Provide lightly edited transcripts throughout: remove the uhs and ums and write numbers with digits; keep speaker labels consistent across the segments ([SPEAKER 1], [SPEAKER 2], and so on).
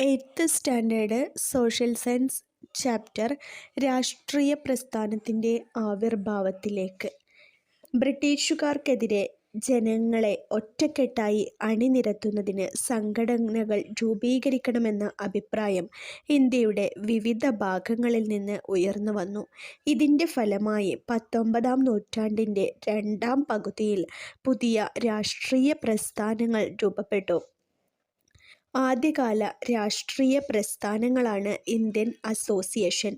[SPEAKER 1] Eighth standard social science chapter രാഷ്ട്രീയ പ്രസ്ഥാനത്തിൻ്റെ ആവിർഭാവത്തിലേക്ക്. ബ്രിട്ടീഷുകാർക്കെതിരെ ജനങ്ങളെ ഒറ്റക്കെട്ടായി അണിനിരത്തുന്നതിന് സംഘടനകൾ രൂപീകരിക്കണമെന്ന അഭിപ്രായം ഇന്ത്യയുടെ വിവിധ ഭാഗങ്ങളിൽ നിന്ന് ഉയർന്നുവന്നു. ഇതിൻ്റെ ഫലമായി 19-ാം നൂറ്റാണ്ടിൻ്റെ രണ്ടാം പകുതിയിൽ പുതിയ രാഷ്ട്രീയ പ്രസ്ഥാനങ്ങൾ രൂപപ്പെട്ടു. ആദ്യകാല രാഷ്ട്രീയ പ്രസ്ഥാനങ്ങളാണ് ഇന്ത്യൻ അസോസിയേഷൻ.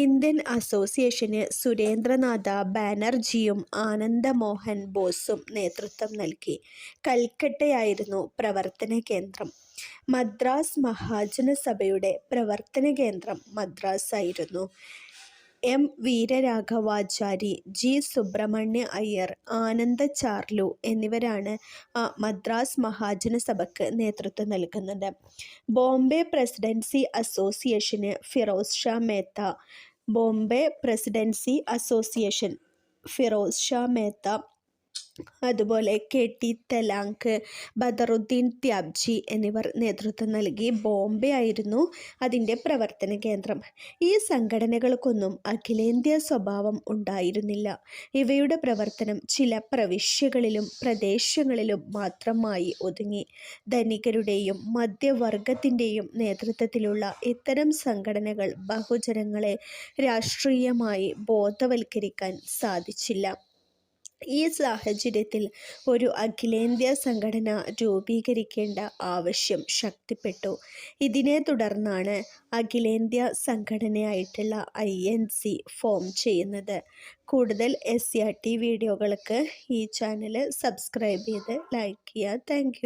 [SPEAKER 1] ഇന്ത്യൻ അസോസിയേഷന് സുരേന്ദ്രനാഥ ബാനർജിയും ആനന്ദമോഹൻ ബോസും നേതൃത്വം നൽകി. കൽക്കട്ടയായിരുന്നു പ്രവർത്തന കേന്ദ്രം. മദ്രാസ് മഹാജനസഭയുടെ പ്രവർത്തന കേന്ദ്രം മദ്രാസായിരുന്നു. എം വീരരാഘവാചാരി, ജി സുബ്രഹ്മണ്യ അയ്യർ, ആനന്ദ ചാർലു എന്നിവരാണ് മദ്രാസ് മഹാജനസഭയ്ക്ക് നേതൃത്വം നൽകുന്നത്. ബോംബെ പ്രസിഡൻസി അസോസിയേഷന് ഫിറോസ് ഷാ മേത്ത, ബോംബെ പ്രസിഡൻസി അസോസിയേഷൻ ഫിറോസ് ഷാ മേത്ത, അതുപോലെ കെ.ടി. തെലാങ്ക്, ബദറുദ്ദീൻ ത്യാബ്ജി എന്നിവർ നേതൃത്വം നൽകി. ബോംബെ ആയിരുന്നു അതിൻ്റെ പ്രവർത്തന കേന്ദ്രം. ഈ സംഘടനകൾക്കൊന്നും അഖിലേന്ത്യാ സ്വഭാവം ഉണ്ടായിരുന്നില്ല. ഇവയുടെ പ്രവർത്തനം ചില പ്രവിശ്യകളിലും പ്രദേശങ്ങളിലും മാത്രമായി ഒതുങ്ങി. ധനികരുടെയും മധ്യവർഗത്തിൻ്റെയും നേതൃത്വത്തിലുള്ള ഇത്തരം സംഘടനകൾ ബഹുജനങ്ങളെ രാഷ്ട്രീയമായി ബോധവൽക്കരിക്കാൻ സാധിച്ചില്ല. ഈ സാഹചര്യത്തിൽ ഒരു അഖിലേന്ത്യാ സംഘടന രൂപീകരിക്കേണ്ട ആവശ്യം ശക്തിപ്പെട്ടു. ഇതിനെ തുടർന്നാണ് അഖിലേന്ത്യാ സംഘടനയായിട്ടുള്ള INC ഫോം ചെയ്യുന്നത്. കൂടുതൽ SCERT വീഡിയോകൾക്ക് ഈ ചാനൽ സബ്സ്ക്രൈബ് ചെയ്ത് ലൈക്ക് ചെയ്യുക. താങ്ക്